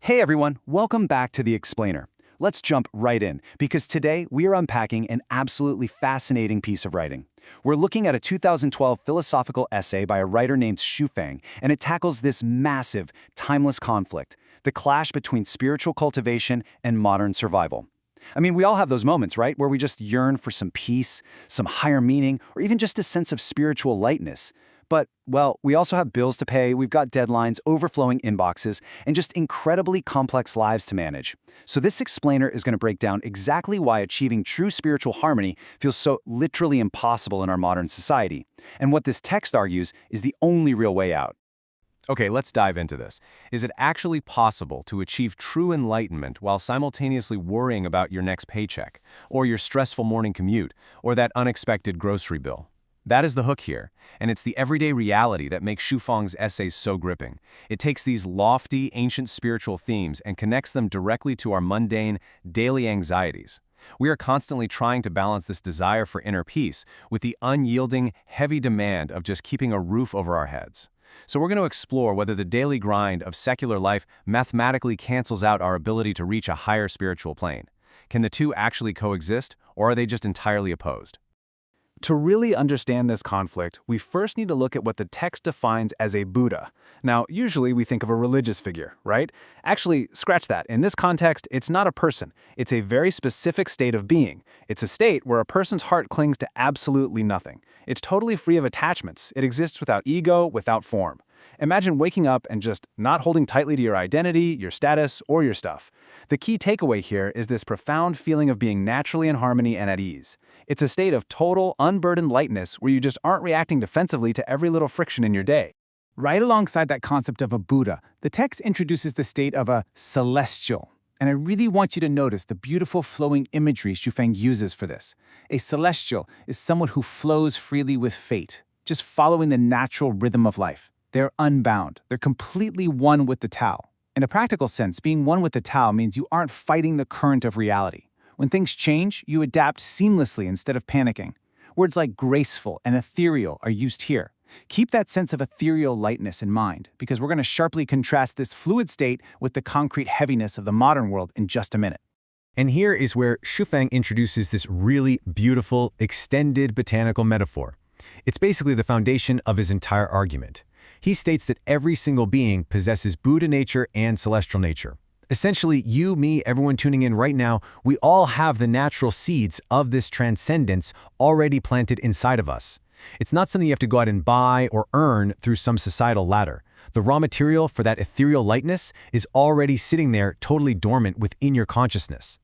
Hey everyone, welcome back to The Explainer. Let's jump right in, because today we are unpacking an absolutely fascinating piece of writing. We're looking at a 2012 philosophical essay by a writer named Xu Feng, and it tackles this massive, timeless conflict, the clash between spiritual cultivation and modern survival. I mean, we all have those moments, right, where we just yearn for some peace, some higher meaning, or even just a sense of spiritual lightness. But, well, we also have bills to pay, we've got deadlines, overflowing inboxes, and just incredibly complex lives to manage. So this explainer is going to break down exactly why achieving true spiritual harmony feels so literally impossible in our modern society, and what this text argues is the only real way out. Okay, let's dive into this. Is it actually possible to achieve true enlightenment while simultaneously worrying about your next paycheck, or your stressful morning commute, or that unexpected grocery bill? That is the hook here, and it's the everyday reality that makes Xu Feng's essays so gripping. It takes these lofty, ancient spiritual themes and connects them directly to our mundane, daily anxieties. We are constantly trying to balance this desire for inner peace with the unyielding, heavy demand of just keeping a roof over our heads. So we're going to explore whether the daily grind of secular life mathematically cancels out our ability to reach a higher spiritual plane. Can the two actually coexist, or are they just entirely opposed? To really understand this conflict, we first need to look at what the text defines as a Buddha. Now, usually we think of a religious figure, right? Actually, scratch that. In this context, it's not a person. It's a very specific state of being. It's a state where a person's heart clings to absolutely nothing. It's totally free of attachments. It exists without ego, without form. Imagine waking up and just not holding tightly to your identity, your status, or your stuff. The key takeaway here is this profound feeling of being naturally in harmony and at ease. It's a state of total, unburdened lightness where you just aren't reacting defensively to every little friction in your day. Right alongside that concept of a Buddha, the text introduces the state of a celestial. And I really want you to notice the beautiful flowing imagery Xu Feng uses for this. A celestial is someone who flows freely with fate, just following the natural rhythm of life. They're unbound. They're completely one with the Tao. In a practical sense, being one with the Tao means you aren't fighting the current of reality. When things change, you adapt seamlessly instead of panicking. Words like graceful and ethereal are used here. Keep that sense of ethereal lightness in mind, because we're going to sharply contrast this fluid state with the concrete heaviness of the modern world in just a minute. And here is where Xu Feng introduces this really beautiful, extended botanical metaphor. It's basically the foundation of his entire argument. He states that every single being possesses Buddha nature and celestial nature. Essentially, you, me, everyone tuning in right now, we all have the natural seeds of this transcendence already planted inside of us. It's not something you have to go out and buy or earn through some societal ladder. The raw material for that ethereal lightness is already sitting there totally dormant within your consciousness.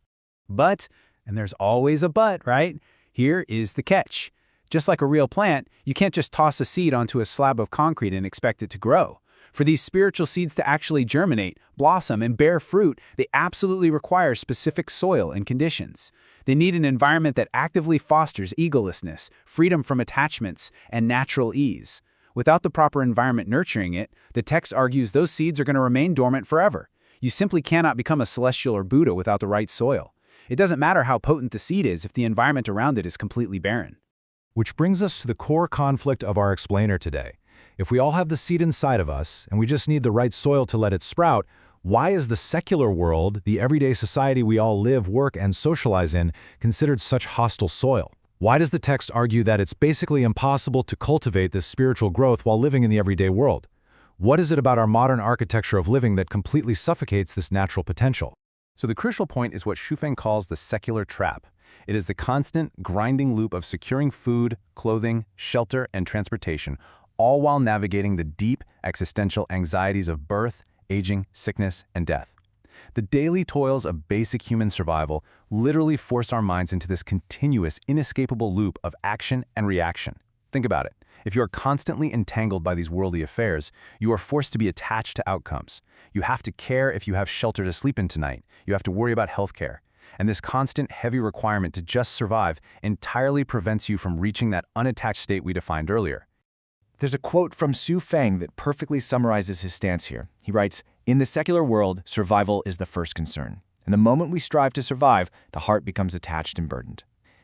But, and there's always a but, right? Here is the catch. Just like a real plant, you can't just toss a seed onto a slab of concrete and expect it to grow. For these spiritual seeds to actually germinate, blossom, and bear fruit, they absolutely require specific soil and conditions. They need an environment that actively fosters egolessness, freedom from attachments, and natural ease. Without the proper environment nurturing it, the text argues those seeds are going to remain dormant forever. You simply cannot become a celestial or Buddha without the right soil. It doesn't matter how potent the seed is if the environment around it is completely barren. Which brings us to the core conflict of our explainer today. If we all have the seed inside of us, and we just need the right soil to let it sprout, why is the secular world, the everyday society we all live, work, and socialize in, considered such hostile soil? Why does the text argue that it's basically impossible to cultivate this spiritual growth while living in the everyday world? What is it about our modern architecture of living that completely suffocates this natural potential? So the crucial point is what Xu Feng calls the secular trap. It is the constant, grinding loop of securing food, clothing, shelter, and transportation, all while navigating the deep, existential anxieties of birth, aging, sickness, and death. The daily toils of basic human survival literally force our minds into this continuous, inescapable loop of action and reaction. Think about it. If you are constantly entangled by these worldly affairs, you are forced to be attached to outcomes. You have to care if you have shelter to sleep in tonight. You have to worry about healthcare. And this constant, heavy requirement to just survive entirely prevents you from reaching that unattached state we defined earlier. There's a quote from Xu Feng that perfectly summarizes his stance here. He writes, "In the secular world, survival is the first concern. And the moment we strive to survive, the heart becomes attached and burdened."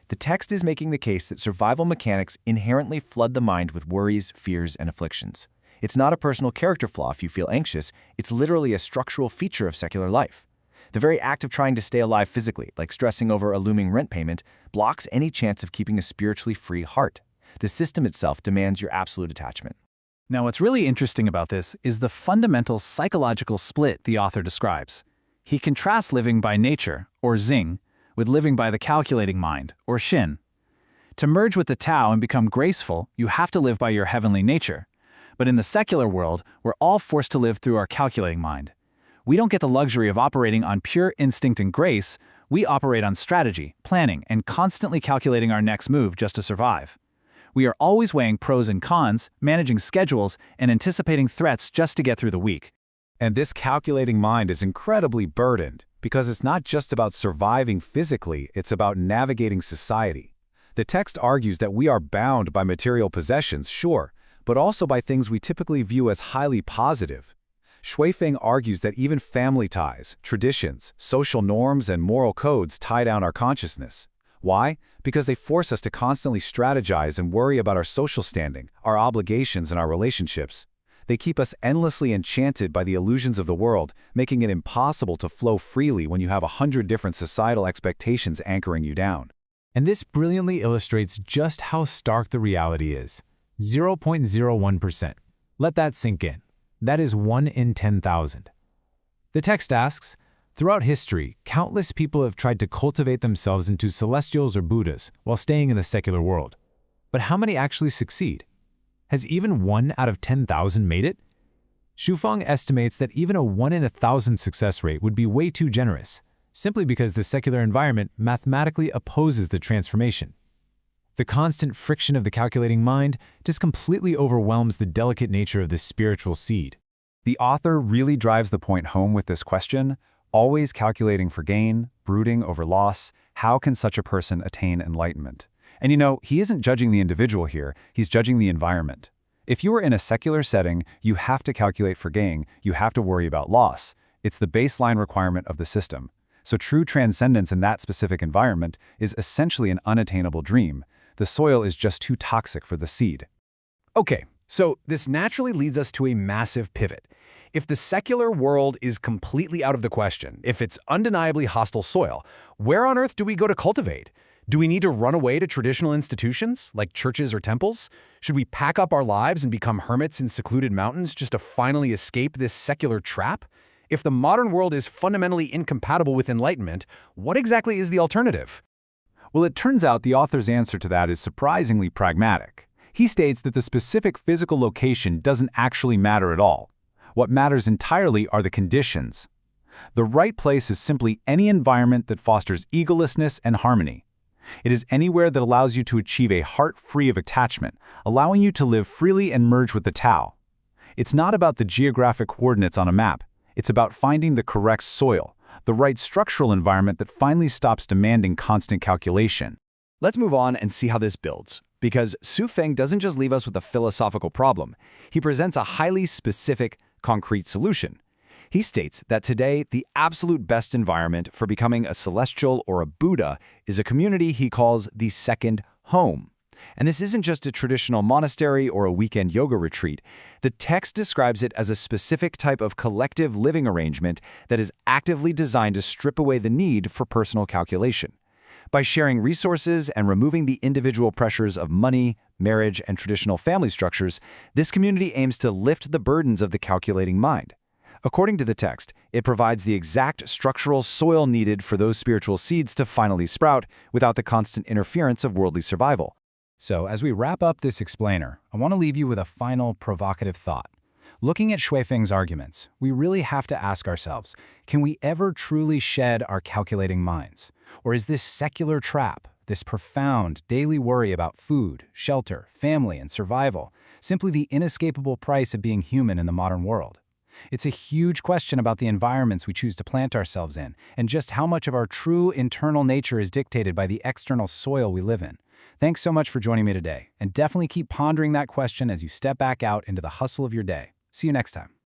The text is making the case that survival mechanics inherently flood the mind with worries, fears, and afflictions. It's not a personal character flaw if you feel anxious, it's literally a structural feature of secular life. The very act of trying to stay alive physically, like stressing over a looming rent payment, blocks any chance of keeping a spiritually free heart. The system itself demands your absolute attachment. Now, what's really interesting about this is the fundamental psychological split the author describes. He contrasts living by nature, or Xing, with living by the calculating mind, or Xin. To merge with the Tao and become graceful, you have to live by your heavenly nature. But in the secular world, we're all forced to live through our calculating mind. We don't get the luxury of operating on pure instinct and grace. We operate on strategy, planning, and constantly calculating our next move just to survive. We are always weighing pros and cons, managing schedules, and anticipating threats just to get through the week. And this calculating mind is incredibly burdened because it's not just about surviving physically, it's about navigating society. The text argues that we are bound by material possessions, sure, but also by things we typically view as highly positive. Shui-Feng argues that even family ties, traditions, social norms, and moral codes tie down our consciousness. Why? Because they force us to constantly strategize and worry about our social standing, our obligations, and our relationships. They keep us endlessly enchanted by the illusions of the world, making it impossible to flow freely when you have 100 different societal expectations anchoring you down. And this brilliantly illustrates just how stark the reality is. 0.01%. Let that sink in. That is 1 in 10,000. The text asks, throughout history, countless people have tried to cultivate themselves into celestials or Buddhas while staying in the secular world. But how many actually succeed? Has even 1 out of 10,000 made it? Shu-Feng estimates that even a 1 in 1,000 success rate would be way too generous, simply because the secular environment mathematically opposes the transformation. The constant friction of the calculating mind just completely overwhelms the delicate nature of this spiritual seed. The author really drives the point home with this question, always calculating for gain, brooding over loss. How can such a person attain enlightenment? And he isn't judging the individual here, he's judging the environment. If you are in a secular setting, you have to calculate for gain, you have to worry about loss. It's the baseline requirement of the system. So true transcendence in that specific environment is essentially an unattainable dream. The soil is just too toxic for the seed. Okay, so this naturally leads us to a massive pivot. If the secular world is completely out of the question, if it's undeniably hostile soil, where on earth do we go to cultivate? Do we need to run away to traditional institutions, like churches or temples? Should we pack up our lives and become hermits in secluded mountains just to finally escape this secular trap? If the modern world is fundamentally incompatible with enlightenment, what exactly is the alternative? Well, it turns out the author's answer to that is surprisingly pragmatic. He states that the specific physical location doesn't actually matter at all. What matters entirely are the conditions. The right place is simply any environment that fosters egolessness and harmony. It is anywhere that allows you to achieve a heart free of attachment, allowing you to live freely and merge with the Tao. It's not about the geographic coordinates on a map. It's about finding the correct soil, the right structural environment that finally stops demanding constant calculation. Let's move on and see how this builds. Because Shu-Feng doesn't just leave us with a philosophical problem. He presents a highly specific, concrete solution. He states that today, the absolute best environment for becoming a celestial or a Buddha is a community he calls the second home. And this isn't just a traditional monastery or a weekend yoga retreat. The text describes it as a specific type of collective living arrangement that is actively designed to strip away the need for personal calculation. By sharing resources and removing the individual pressures of money, marriage, and traditional family structures, this community aims to lift the burdens of the calculating mind. According to the text, it provides the exact structural soil needed for those spiritual seeds to finally sprout without the constant interference of worldly survival. So, as we wrap up this explainer, I want to leave you with a final provocative thought. Looking at Shui-Feng's arguments, we really have to ask ourselves, can we ever truly shed our calculating minds? Or is this secular trap, this profound daily worry about food, shelter, family, and survival, simply the inescapable price of being human in the modern world? It's a huge question about the environments we choose to plant ourselves in, and just how much of our true internal nature is dictated by the external soil we live in. Thanks so much for joining me today, and definitely keep pondering that question as you step back out into the hustle of your day. See you next time.